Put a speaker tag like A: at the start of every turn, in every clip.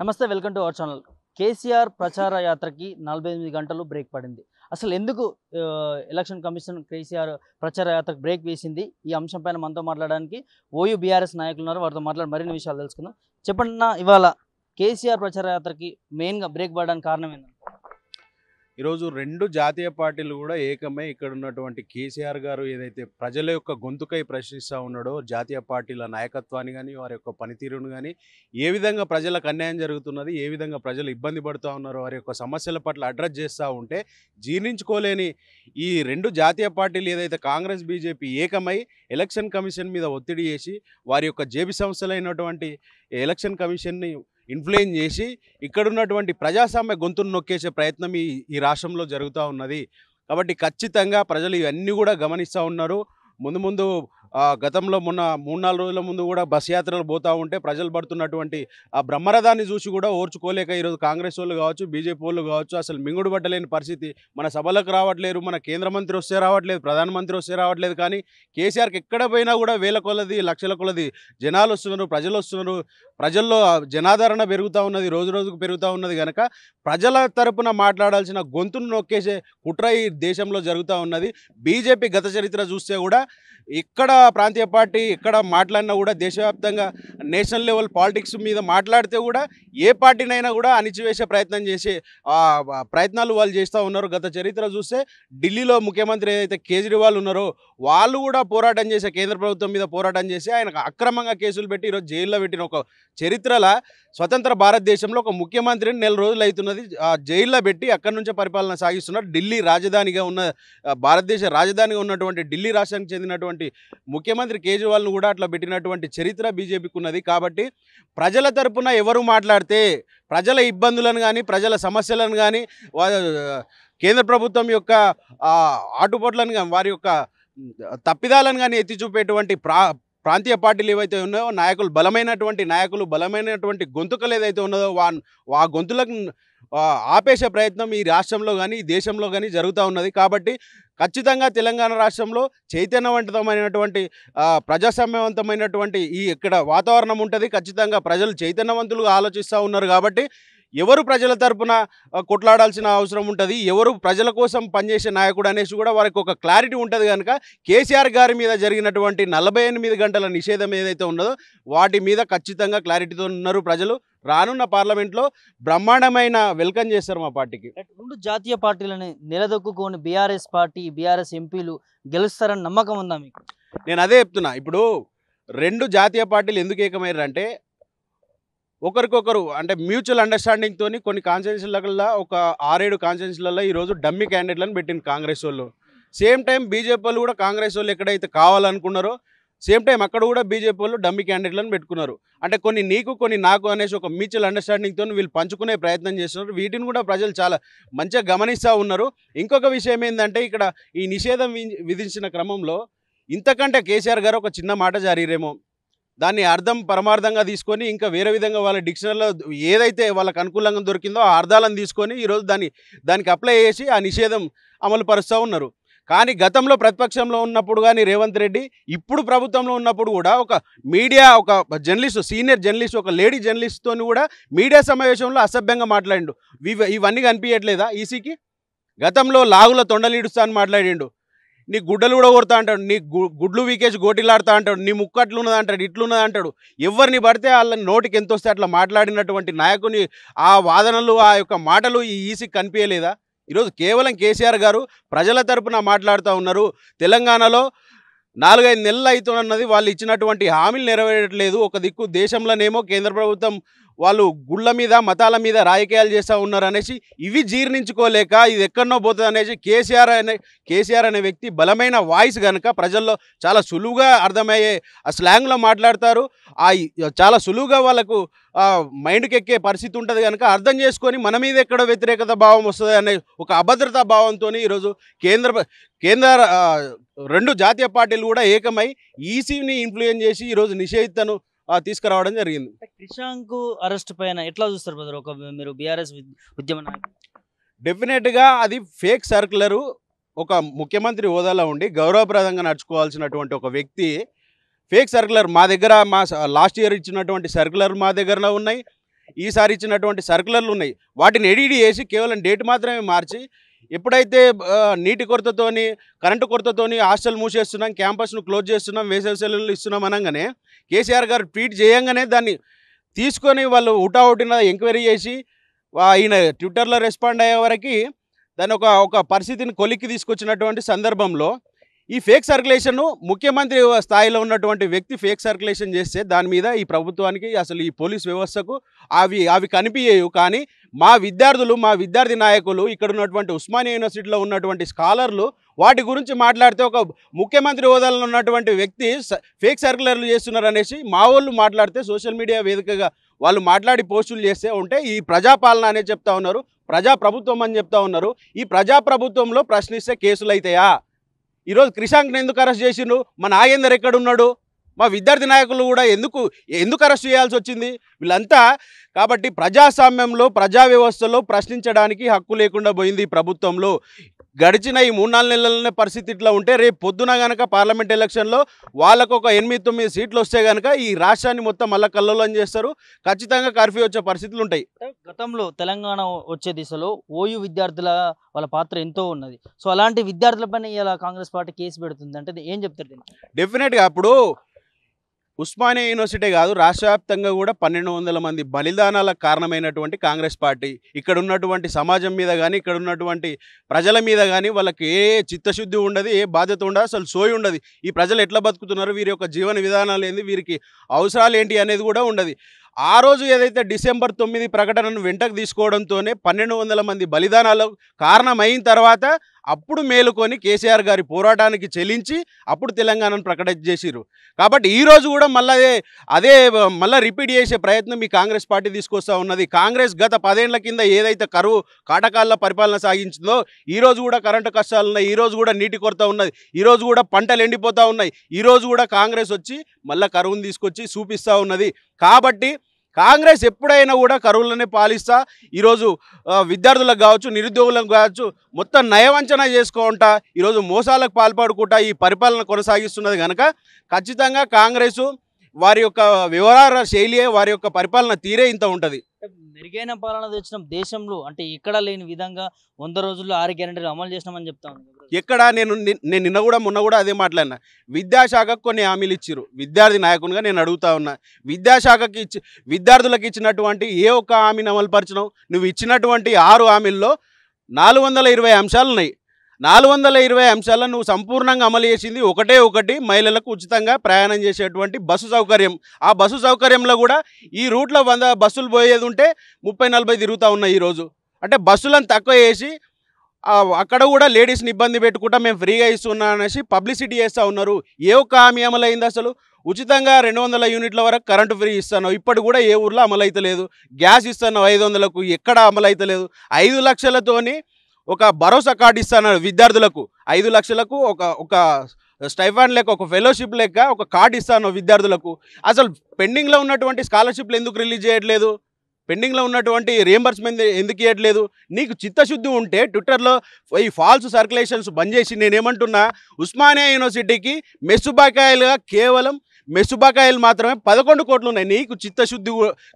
A: నమస్తే, welcome to our channel. KCR ప్రచార యాత్రకి 48 గంటలు బ్రేక్ పడింది. అసలు ఎందుకు ఎలక్షన్ కమిషన్ కేసీఆర్ ప్రచార యాత్రకు బ్రేక్ వేసింది? ఈ అంశం పైన మనతో మాట్లాడడానికి ఓయూ బీఆర్ఎస్ నాయకులు ఉన్నారు. వారితో మాట్లాడి మరిన్ని విషయాలు తెలుసుకుందాం. చెప్పండి అన్న, ఇవాళ కేసీఆర్ ప్రచార యాత్రకి మెయిన్గా బ్రేక్ పడడానికి కారణం ఏంటంటే?
B: ఈరోజు రెండు జాతీయ పార్టీలు కూడా ఏకమై ఇక్కడ ఉన్నటువంటి కేసీఆర్ గారు ఏదైతే ప్రజల యొక్క గొంతుకై ప్రశ్నిస్తూ ఉన్నాడో, జాతీయ పార్టీల నాయకత్వాన్ని కానీ వారి యొక్క పనితీరును కానీ, ఏ విధంగా ప్రజలకు అన్యాయం జరుగుతున్నది, ఏ విధంగా ప్రజలు ఇబ్బంది పడుతూ ఉన్నారో వారి యొక్క సమస్యల పట్ల అడ్రస్ చేస్తూ ఉంటే జీర్ణించుకోలేని ఈ రెండు జాతీయ పార్టీలు ఏదైతే కాంగ్రెస్ బీజేపీ ఏకమై ఎలక్షన్ కమిషన్ మీద ఒత్తిడి చేసి వారి యొక్క జేబీ సంస్థలైనటువంటి ఎలక్షన్ కమిషన్ని ఇన్ఫ్లుయెన్స్ చేసి ఇక్కడున్నటువంటి ప్రజాస్వామ్య గొంతును నొక్కేసే ప్రయత్నం ఈ రాష్ట్రంలో జరుగుతూ ఉన్నది. కాబట్టి ఖచ్చితంగా ప్రజలు ఇవన్నీ కూడా గమనిస్తూ ఉన్నారు. ముందు గతంలో మొన్న 3-4 రోజుల ముందు కూడా బస్ యాత్రలు పోతూ ఉంటే ప్రజలు పడుతున్నటువంటి ఆ బ్రహ్మరథాన్ని చూసి కూడా ఓర్చుకోలేక ఈరోజు కాంగ్రెస్ వాళ్ళు కావచ్చు, బీజేపీ వాళ్ళు కావచ్చు అసలు మింగుడు పట్టలేని పరిస్థితి. మన సభలకు రావట్లేరు, మన కేంద్ర మంత్రి వస్తే రావట్లేదు, ప్రధానమంత్రి వస్తే రావట్లేదు. కానీ కేసీఆర్కి ఎక్కడ పోయినా కూడా వేల కొలది లక్షల కొలది జనాలు వస్తున్నారు, ప్రజలు వస్తున్నారు. ప్రజల్లో జనాదరణ పెరుగుతూ ఉన్నది, రోజు రోజుకు పెరుగుతూ ఉన్నది. కనుక ప్రజల తరపున మాట్లాడాల్సిన గొంతును నొక్కేసే కుట్ర ఈ దేశంలో జరుగుతూ ఉన్నది. బీజేపీ గత చరిత్ర చూస్తే కూడా ఇక్కడ ప్రాంతీయ పార్టీ ఎక్కడ మాట్లాడినా కూడా దేశవ్యాప్తంగా నేషనల్ లెవెల్ పాలిటిక్స్ మీద మాట్లాడితే కూడా ఏ పార్టీనైనా కూడా అణిచివేసే ప్రయత్నం చేసే ప్రయత్నాలు వాళ్ళు చేస్తూ ఉన్నారు. గత చరిత్ర చూస్తే ఢిల్లీలో ముఖ్యమంత్రి ఏదైతే కేజ్రీవాల్ ఉన్నారో వాళ్ళు కూడా పోరాటం చేసే, కేంద్ర ప్రభుత్వం మీద పోరాటం చేసి ఆయనకు అక్రమంగా కేసులు పెట్టి ఈరోజు జైల్లో పెట్టిన ఒక చరిత్రల స్వతంత్ర భారతదేశంలో ఒక ముఖ్యమంత్రిని 4 రోజులు అవుతున్నది జైల్లో పెట్టి అక్కడి నుంచే పరిపాలన సాగిస్తున్నారు. ఢిల్లీ రాజధానిగా ఉన్న భారతదేశ రాజధానిగా ఉన్నటువంటి ఢిల్లీ రాష్ట్రానికి చెందినటువంటి ముఖ్యమంత్రి కేజ్రీవాల్ను కూడా అట్లా పెట్టినటువంటి చరిత్ర బీజేపీకి ఉన్నది. కాబట్టి ప్రజల తరపున ఎవరు మాట్లాడితే ప్రజల ఇబ్బందులను కానీ ప్రజల సమస్యలను కానీ కేంద్ర ప్రభుత్వం యొక్క ఆటుపోట్లను కానీ వారి యొక్క తప్పిదాలను కానీ ఎత్తి చూపేటువంటి ప్రాంతీయ పార్టీలు ఏవైతే ఉన్నాయో, నాయకులు బలమైనటువంటి గొంతుకలు ఏదైతే ఉన్నదో ఆ గొంతులకు ఆపేసే ప్రయత్నం ఈ రాష్ట్రంలో కానీ ఈ దేశంలో కానీ జరుగుతూ ఉన్నది. కాబట్టి ఖచ్చితంగా తెలంగాణ రాష్ట్రంలో చైతన్యవంతమైనటువంటి ప్రజాస్వామ్యవంతమైనటువంటి ఇక్కడ వాతావరణం ఉంటుంది. ఖచ్చితంగా ప్రజలు చైతన్యవంతులుగా ఆలోచిస్తూ ఉన్నారు. కాబట్టి ఎవరు ప్రజల తరపున కొట్లాడాల్సిన అవసరం ఉంటుంది, ఎవరు ప్రజల కోసం పనిచేసే నాయకుడు అనేసి కూడా వారికి ఒక క్లారిటీ ఉంటుంది. కనుక కేసీఆర్ గారి మీద జరిగినటువంటి 48 గంటల నిషేధం ఏదైతే ఉన్నదో వాటి మీద ఖచ్చితంగా క్లారిటీతో ఉన్నారు ప్రజలు. రానున్న పార్లమెంట్లో బ్రహ్మాండమైన వెల్కమ్ చేస్తారు మా పార్టీకి.
A: రెండు జాతీయ పార్టీలని నిలదొక్కుని బీఆర్ఎస్ పార్టీ, బీఆర్ఎస్ ఎంపీలు గెలుస్తారని నమ్మకం ఉందా మీకు?
B: నేను అదే చెప్తున్నా. ఇప్పుడు రెండు జాతీయ పార్టీలు ఎందుకు ఏకమయ్యారంటే ఒకరికొకరు అంటే మ్యూచువల్ అండర్స్టాండింగ్తో కొన్ని కాన్స్టిట్యూన్సీలలో ఒక 6-7 కాన్స్టిట్యూన్సీలలో ఈరోజు డమ్మీ క్యాండిడేట్లను పెట్టింది కాంగ్రెస్ వాళ్ళు. సేమ్ టైం బీజేపీ వాళ్ళు కూడా కాంగ్రెస్ వాళ్ళు ఎక్కడైతే కావాలనుకున్నారో సేమ్ టైం అక్కడ కూడా బీజేపీ వాళ్ళు డమ్మీ క్యాండిడేట్లను పెట్టుకున్నారు. అంటే కొన్ని నీకు కొన్ని నాకు అనేసి ఒక మ్యూచువల్ అండర్స్టాండింగ్తో వీళ్ళు పంచుకునే ప్రయత్నం చేస్తున్నారు. వీటిని కూడా ప్రజలు చాలా మంచిగా గమనిస్తూ ఉన్నారు. ఇంకొక విషయం ఏంటంటే ఇక్కడ ఈ నిషేధం విధించిన క్రమంలో ఇంతకంటే కేసీఆర్ గారు ఒక చిన్న మాట జారీరేమో, దాన్ని అర్థం పరమార్థంగా తీసుకొని ఇంకా వేరే విధంగా వాళ్ళ డిక్షనరీలో ఏదైతే వాళ్ళకు అనుకూలంగా దొరికిందో ఆ అర్థాలను తీసుకొని ఈరోజు దానికి అప్లై చేసి ఆ నిషేధం అమలు పరుస్తూ ఉన్నారు. కానీ గతంలో ప్రతిపక్షంలో ఉన్నప్పుడు కానీ రేవంత్ రెడ్డి, ఇప్పుడు ప్రభుత్వంలో ఉన్నప్పుడు కూడా ఒక మీడియా, ఒక జర్నలిస్ట్, సీనియర్ జర్నలిస్ట్, ఒక లేడీ జర్నలిస్ట్తో కూడా మీడియా సమావేశంలో అసభ్యంగా మాట్లాడిండు. ఇవన్నీ కనిపించట్లేదా ఈసీకి? గతంలో లాగుల తొండలీడుస్తా అని మాట్లాడిండు. నీ గుడ్డలు కూడా కొడతా అంటాడు, నీ గుడ్లు వీకేసి గోటిలాడుతా అంటాడు, నీ ముక్కు అట్లున్నది అంటాడు, ఇట్లున్నది అంటాడు. ఎవరిని పడితే వాళ్ళని నోటికి ఎంత వస్తే అట్లా మాట్లాడినటువంటి నాయకుని ఆ వాదనలు, ఆ యొక్క మాటలు ఈ ఈసీకి కనిపించలేదా? ఈరోజు కేవలం కేసీఆర్ గారు ప్రజల తరపున మాట్లాడుతూ ఉన్నారు. తెలంగాణలో 4-5 నెలలు అవుతున్నది వాళ్ళు ఇచ్చినటువంటి హామీలు నెరవేరట్లేదు. ఒక దిక్కు దేశంలోనేమో కేంద్ర ప్రభుత్వం వాళ్ళు గుళ్ళ మీద మతాల మీద రాజకీయాలు చేస్తూ ఉన్నారు అనేసి ఇవి జీర్ణించుకోలేక ఇది ఎక్కడనో పోతుంది అనేసి కేసీఆర్ అనే వ్యక్తి బలమైన వాయిస్ కనుక ప్రజల్లో చాలా సులువుగా అర్థమయ్యే ఆ స్లాంగ్లో మాట్లాడతారు. చాలా సులువుగా వాళ్ళకు మైండ్కి ఎక్కే పరిస్థితి ఉంటుంది. కనుక అర్థం చేసుకొని మన మీద ఎక్కడో వ్యతిరేకత భావం వస్తుంది అనే ఒక అభద్రతా భావంతో ఈరోజు కేంద్ర రెండు జాతీయ పార్టీలు కూడా ఏకమై ఈసీని ఇన్ఫ్లుయెన్స్ చేసి ఈరోజు నిషేధతను తీసుకురావడం జరిగింది.
A: క్రిషాంక్ అరెస్ట్ పైన ఎట్లా చూస్తారు బ్రదర్? మీరు బీఆర్ఎస్ ఉద్యమ నాయకులు.
B: డెఫినెట్గా అది ఫేక్ సర్క్యులరు. ఒక ముఖ్యమంత్రి హోదాలో ఉండి గౌరవప్రదంగా నడుచుకోవాల్సినటువంటి ఒక వ్యక్తి ఫేక్ సర్క్యులర్ మా దగ్గర లాస్ట్ ఇయర్ ఇచ్చినటువంటి సర్క్యులర్ మా దగ్గర ఉన్నాయి. ఈసారి ఇచ్చినటువంటి సర్కులర్లు ఉన్నాయి, వాటిని ఎడిట్ చేసి కేవలం డేట్ మాత్రమే మార్చి ఎప్పుడైతే నీటి కొరతతోని కరెంటు కొరతతోని హాస్టల్ మూసేస్తున్నాం, క్యాంపస్ను క్లోజ్ చేస్తున్నాం, వేసవి సెలవులు ఇస్తున్నాం అనగానే కేసీఆర్ గారు ట్వీట్ చేయంగానే దాన్ని తీసుకొని వాళ్ళు హుటాహుటిన ఎంక్వైరీ చేసి ఈయన ట్విట్టర్లో రెస్పాండ్ అయ్యే వరకు దాని ఒక పరిస్థితిని కొలిక్కి తీసుకొచ్చినటువంటి సందర్భంలో ఈ ఫేక్ సర్క్యులేషన్ ముఖ్యమంత్రి స్థాయిలో ఉన్నటువంటి వ్యక్తి ఫేక్ సర్క్యులేషన్ చేస్తే దాని మీద ఈ ప్రభుత్వానికి అసలు ఈ పోలీస్ వ్యవస్థకు అవి కనిపించేవి. కానీ మా విద్యార్థి నాయకులు ఇక్కడ ఉన్నటువంటి ఉస్మానియా యూనివర్సిటీలో ఉన్నటువంటి స్కాలర్లు వాటి గురించి మాట్లాడితే ఒక ముఖ్యమంత్రి హోదాలో ఉన్నటువంటి వ్యక్తి ఫేక్ సర్క్యులర్లు చేస్తున్నారు అనేసి మా వాళ్ళు మాట్లాడితే సోషల్ మీడియా వేదికగా వాళ్ళు మాట్లాడి పోస్టులు చేస్తే ఉంటే ఈ ప్రజాపాలన అనే చెప్తా ఉన్నారు, ప్రజాప్రభుత్వం అని చెప్తా ఉన్నారు. ఈ ప్రజాప్రభుత్వంలో ప్రశ్నిస్తే కేసులు అవుతాయా? ఈరోజు క్రిషాంక్ని ఎందుకు అరెస్ట్ చేసిండు? మా నాగేందర్ ఎక్కడున్నాడు? మా విద్యార్థి నాయకులు కూడా ఎందుకు అరెస్ట్ చేయాల్సి వచ్చింది? వీళ్ళంతా కాబట్టి ప్రజాస్వామ్యంలో ప్రజా వ్యవస్థలో ప్రశ్నించడానికి హక్కు లేకుండా పోయింది ఈ ప్రభుత్వంలో. గడిచిన ఈ 3-4 నెలలనే పరిస్థితి ఇట్లా ఉంటే రేపు పొద్దున కనుక పార్లమెంట్ ఎలక్షన్లో వాళ్ళకు ఒక 8-9 సీట్లు వస్తే కనుక ఈ రాష్ట్రాన్ని మొత్తం మళ్ళీ కల్లోలం చేస్తారు, ఖచ్చితంగా కర్ఫ్యూ వచ్చే పరిస్థితులు ఉంటాయి.
A: గతంలో తెలంగాణ వచ్చే దిశలో ఓయూ విద్యార్థుల వాళ్ళ పాత్ర ఎంతో ఉన్నది. సో అలాంటి విద్యార్థులపైన ఇలా కాంగ్రెస్ పార్టీ కేసు పెడుతుంది అంటే ఏం చెప్తారు?
B: డెఫినెట్గా అప్పుడు ఉస్మానియా యూనివర్సిటీ కాదు, రాష్ట్ర వ్యాప్తంగా కూడా 1200 మంది బలిదానాలకు కారణమైనటువంటి కాంగ్రెస్ పార్టీ ఇక్కడ ఉన్నటువంటి సమాజం మీద కానీ ఇక్కడ ఉన్నటువంటి ప్రజల మీద కానీ వాళ్ళకి ఏ చిత్తశుద్ధి ఉండదు, ఏ బాధ్యత ఉండదు, అసలు సోయి ఉండదు. ఈ ప్రజలు ఎట్లా బతుకుతున్నారు, వీరి యొక్క జీవన విధానాలు ఏంది, వీరికి అవసరాలు ఏంటి అనేది కూడా ఉండదు. ఆ రోజు ఏదైతే డిసెంబర్ 9 ప్రకటనను వెంటకు తీసుకోవడంతోనే 1200 మంది బలిదానాలకు కారణమైన తర్వాత అప్పుడు మేలుకొని కేసీఆర్ గారి పోరాటానికి చెల్లించి అప్పుడు తెలంగాణను ప్రకటన చేసిరు. కాబట్టి ఈరోజు కూడా మళ్ళీ రిపీట్ చేసే ప్రయత్నం మీ కాంగ్రెస్ పార్టీ తీసుకొస్తూ ఉన్నది. కాంగ్రెస్ గత 10 ఏళ్ల కింద ఏదైతే కరువు కాటకాల పరిపాలన సాగించిందో ఈరోజు కూడా కరెంటు కష్టాలు ఉన్నాయి, ఈరోజు కూడా నీటి కొరత ఉన్నది, ఈరోజు కూడా పంటలు ఎండిపోతూ ఉన్నాయి, ఈరోజు కూడా కాంగ్రెస్ వచ్చి మళ్ళీ కరువును తీసుకొచ్చి చూపిస్తూ ఉన్నది. కాబట్టి కాంగ్రెస్ ఎప్పుడైనా కూడా కరువులనే పాలిస్తా ఈరోజు విద్యార్థులకు కావచ్చు, నిరుద్యోగులకు కావచ్చు మొత్తం నయవంచన చేసుకుంటా ఈరోజు మోసాలకు పాల్పడుకుంటా ఈ పరిపాలన కొనసాగిస్తున్నది కనుక ఖచ్చితంగా కాంగ్రెసు వారి యొక్క వ్యవహార శైలియే, వారి యొక్క పరిపాలన తీరే ఇంత ఉంటుంది.
A: మెరుగైన పాలన తెచ్చిన దేశంలో అంటే ఎక్కడ లేని విధంగా 100 రోజుల్లో 6 గ్యారెంటీలు అమలు చేసినామని చెప్తా ఉన్నాను.
B: ఎక్కడ నేను నిన్న కూడా మొన్న కూడా అదే మాట్లాడినా. విద్యాశాఖకు కొన్ని హామీలు ఇచ్చిరు, విద్యార్థి నాయకునిగా నేను అడుగుతా ఉన్నా, విద్యాశాఖకి విద్యార్థులకు ఇచ్చినటువంటి ఏ ఒక్క హామీని అమలుపరిచినావు? నువ్వు ఇచ్చినటువంటి 6 హామీల్లో 420 అంశాలు ఉన్నాయి. 420 అంశాలను నువ్వు సంపూర్ణంగా అమలు చేసింది ఒకటి మహిళలకు ఉచితంగా ప్రయాణం చేసేటువంటి బస్సు సౌకర్యం. ఆ బస్సు సౌకర్యంలో కూడా ఈ రూట్లో 100 బస్సులు పోయేది ఉంటే 30-40 తిరుగుతూ ఉన్నాయి ఈరోజు. అంటే బస్సులను తక్కువ చేసి అక్కడ కూడా లేడీస్ని ఇబ్బంది పెట్టుకుంటా మేము ఫ్రీగా ఇస్తున్నా అనేసి పబ్లిసిటీ చేస్తూ ఉన్నారు. ఏ ఒక్క హామీ అమలైంది? అసలు ఉచితంగా 200 యూనిట్ల వరకు కరెంటు ఫ్రీ ఇస్తాను, ఇప్పటి కూడా ఏ ఊర్లో అమలైతలేదు. గ్యాస్ ఇస్తాను 500కు, ఎక్కడ అమలైతలేదు. 5 లక్షలతోని ఒక భరోసా కార్డు ఇస్తాను విద్యార్థులకు, 5 లక్షలకు ఒక స్టైఫండ్ లెక్క, ఒక ఫెలోషిప్ లెక్క ఒక కార్డు ఇస్తాను విద్యార్థులకు. అసలు పెండింగ్లో ఉన్నటువంటి స్కాలర్షిప్లు ఎందుకు రిలీజ్ చేయట్లేదు? పెండింగ్లో ఉన్నటువంటి రియంబర్స్మెంట్ ఎందుకు ఇవ్వట్లేదు? నీకు చిత్తశుద్ధి ఉంటే ట్విట్టర్లో ఈ ఫాల్స్ సర్క్యులేషన్స్ బంద్ చేసి నేనేమంటున్నా, ఉస్మానియా యూనివర్సిటీకి మెస్సు బకాయిలుగా కేవలం మెస్సు బకాయిలు మాత్రమే 11 కోట్లు ఉన్నాయి. నీకు చిత్తశుద్ధి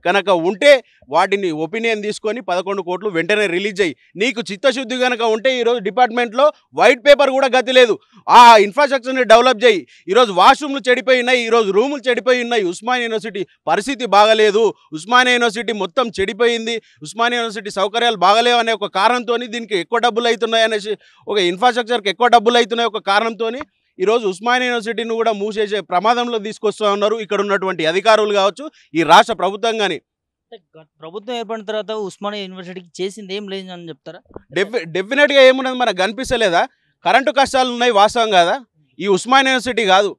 B: కనుక ఉంటే వాటిని ఒపీనియన్ తీసుకొని 11 కోట్లు వెంటనే రిలీజ్ అయ్యి, నీకు చిత్తశుద్ధి కనుక ఉంటే ఈరోజు డిపార్ట్మెంట్లో వైట్ పేపర్ కూడా గతి లేదు, ఆ ఇన్ఫ్రాస్ట్రక్చర్ని డెవలప్ చేయి. ఈరోజు వాష్రూమ్లు చెడిపోయి ఉన్నాయి, ఈరోజు రూములు చెడిపోయి ఉన్నాయి. ఉస్మానియా యూనివర్సిటీ పరిస్థితి బాగలేదు, ఉస్మానియా యూనివర్సిటీ మొత్తం చెడిపోయింది, ఉస్మానియా యూనివర్సిటీ సౌకర్యాలు బాగలేవు అనే ఒక కారణంతో, దీనికి ఎక్కువ డబ్బులు అవుతున్నాయి అనేసి, ఒక ఇన్ఫ్రాస్ట్రక్చర్కి ఎక్కువ డబ్బులు అవుతున్నాయి ఒక కారణంతో ఈరోజు ఉస్మానియా యూనివర్సిటీని కూడా మూసేసే ప్రమాదంలో తీసుకొస్తూ ఉన్నారు ఇక్కడ ఉన్నటువంటి అధికారులు కావచ్చు, ఈ రాష్ట్ర ప్రభుత్వం కానీ.
A: ప్రభుత్వం ఏర్పడిన తర్వాత ఉస్మానియా యూనివర్సిటీకి చేసింది ఏం లేదు అని చెప్తారా?
B: డెఫినెట్గా ఏమున్నది మనకు కనిపిస్తలేదా? కరెంటు కష్టాలు ఉన్నాయి, వాస్తవం కాదా? ఈ ఉస్మానియా యూనివర్సిటీ కాదు,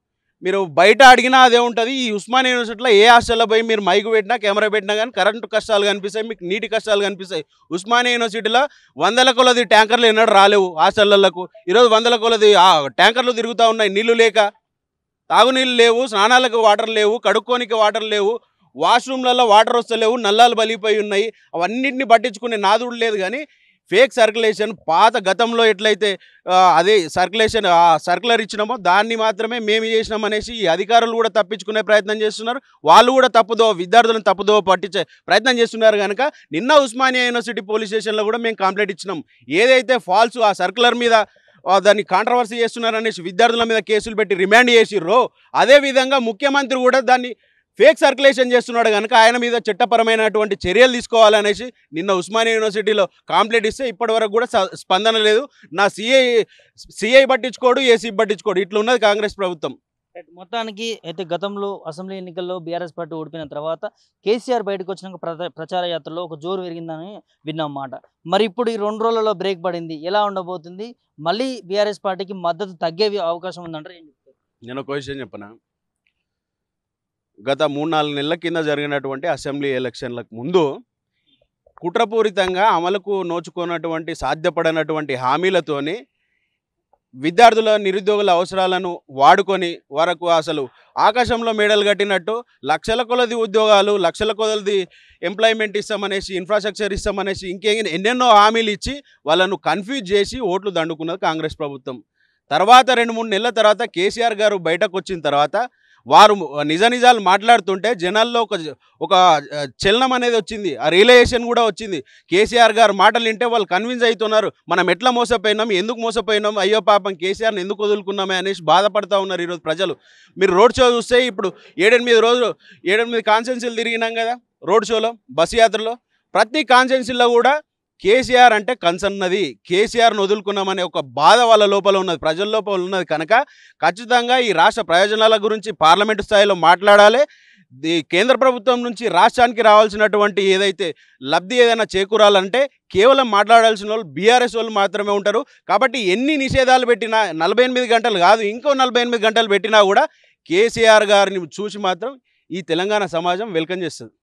B: మీరు బయట అడిగినా అదే ఉంటుంది. ఈ ఉస్మానియా యూనివర్సిటీలో ఏ హాస్టల్లో పోయి మీరు మైకు పెట్టినా కెమెరా పెట్టినా కానీ కరెంటు కష్టాలు కనిపిస్తాయి, మీకు నీటి కష్టాలు కనిపిస్తాయి. ఉస్మానియా యూనివర్సిటీలో 100 కొలది ట్యాంకర్లు ఎన్నడూ రాలేవు హాస్టళ్లకు. ఈరోజు 100 కొలది ట్యాంకర్లు తిరుగుతూ ఉన్నాయి, నీళ్లు లేక, తాగునీళ్ళు లేవు, స్నానాలకు వాటర్ లేవు, కడుక్కోనికి వాటర్ లేవు, వాష్రూమ్లలో వాటర్ వస్తలేవు, నల్లాలు బలిపోయి ఉన్నాయి. అవన్నింటినీ పట్టించుకునే నాదుడు లేదు. కానీ ఫేక్ సర్క్యులేషన్ పాత గతంలో ఎట్లయితే అదే సర్క్యులేషన్ సర్క్యులర్ ఇచ్చినామో దాన్ని మాత్రమే మేము చేసినాం అనేసి ఈ అధికారులు కూడా తప్పించుకునే ప్రయత్నం చేస్తున్నారు. వాళ్ళు కూడా విద్యార్థులను తప్పుదో పట్టించే ప్రయత్నం చేస్తున్నారు. కనుక నిన్న ఉస్మానియా యూనివర్సిటీ పోలీస్ స్టేషన్లో కూడా మేము కంప్లైంట్ ఇచ్చినాం. ఏదైతే ఫాల్స్ ఆ సర్క్యులర్ మీద దాన్ని కాంట్రవర్సీ చేస్తున్నారనేసి విద్యార్థుల మీద కేసులు పెట్టి రిమాండ్ చేసిర్రో అదేవిధంగా ముఖ్యమంత్రి కూడా దాన్ని ఫేక్ సర్క్యులేషన్ చేస్తున్నాడు. కనుక ఆయన మీద చట్టపరమైనటువంటి చర్యలు తీసుకోవాలనేసి నిన్న ఉస్మానియా యూనివర్సిటీలో కంప్లైంట్ ఇస్తే ఇప్పటివరకు కూడా స్పందన లేదు. నా సిఐ పట్టించుకోడు, ఏసీ పట్టించుకోడు, ఇట్లా ఉన్నది కాంగ్రెస్ ప్రభుత్వం.
A: మొత్తానికి అయితే గతంలో అసెంబ్లీ ఎన్నికల్లో బీఆర్ఎస్ పార్టీ ఓడిపోయిన తర్వాత కేసీఆర్ బయటకు వచ్చినాక ప్రచార యాత్రలో ఒక జోరు పెరిగిందని విన్నాం మాట. మరి ఇప్పుడు ఈ 2 రోజులలో బ్రేక్ పడింది, ఎలా ఉండబోతుంది? మళ్ళీ బీఆర్ఎస్ పార్టీకి మద్దతు తగ్గే అవకాశం ఉందంటారు, ఏం చెప్తారు?
B: నేను ఒక విషయం చెప్పనా, గత 3-4 నెలల కింద జరిగినటువంటి అసెంబ్లీ ఎలక్షన్లకు ముందు కుట్రపూరితంగా అమలుకు నోచుకున్నటువంటి సాధ్యపడనటువంటి హామీలతోని విద్యార్థుల నిరుద్యోగుల అవసరాలను వాడుకొని వరకు అసలు ఆకాశంలో మేడలు కట్టినట్టు లక్షల కొలది ఉద్యోగాలు, లక్షల కొలది ఎంప్లాయ్మెంట్ ఇస్తామనేసి, ఇన్ఫ్రాస్ట్రక్చర్ ఇస్తామనేసి ఎన్నెన్నో హామీలు ఇచ్చి వాళ్ళను కన్ఫ్యూజ్ చేసి ఓట్లు దండుకున్నది కాంగ్రెస్ ప్రభుత్వం. తర్వాత 2-3 నెలల తర్వాత కేసీఆర్ గారు బయటకు వచ్చిన తర్వాత వారు నిజాలు మాట్లాడుతుంటే జనాల్లో ఒక చలనం అనేది వచ్చింది, ఆ రియలైజేషన్ కూడా వచ్చింది. కేసీఆర్ గారు మాటలు వింటే వాళ్ళు కన్విన్స్ అవుతున్నారు, మనం ఎట్లా మోసపోయినాం, ఎందుకు మోసపోయినాం, అయ్యో పాపం కేసీఆర్ని ఎందుకు వదులుకున్నామే అనేసి బాధపడుతూ ఉన్నారు ఈరోజు ప్రజలు. మీరు రోడ్ షో చూస్తే ఇప్పుడు 7-8 కాన్స్టిట్యున్సీలు తిరిగినాం కదా రోడ్ షోలో, బస్సు యాత్రలో. ప్రతి కాన్స్టిట్యున్సీలో కూడా కేసీఆర్ అంటే కన్సన్నది, కేసీఆర్ను వదులుకున్నామనే ఒక బాధ వాళ్ళ లోపల ఉన్నది, ప్రజల లోపల ఉన్నది. కనుక ఖచ్చితంగా ఈ రాష్ట్ర ప్రయోజనాల గురించి పార్లమెంటు స్థాయిలో మాట్లాడాలి. కేంద్ర ప్రభుత్వం నుంచి రాష్ట్రానికి రావాల్సినటువంటి ఏదైతే లబ్ధి ఏదైనా చేకూరాలంటే కేవలం మాట్లాడాల్సిన వాళ్ళు బీఆర్ఎస్ వాళ్ళు మాత్రమే ఉంటారు. కాబట్టి ఎన్ని నిషేధాలు పెట్టినా 48 గంటలు కాదు, ఇంకో 48 గంటలు పెట్టినా కూడా కేసీఆర్ గారిని చూసి మాత్రం ఈ తెలంగాణ సమాజం వెల్కమ్ చేస్తుంది.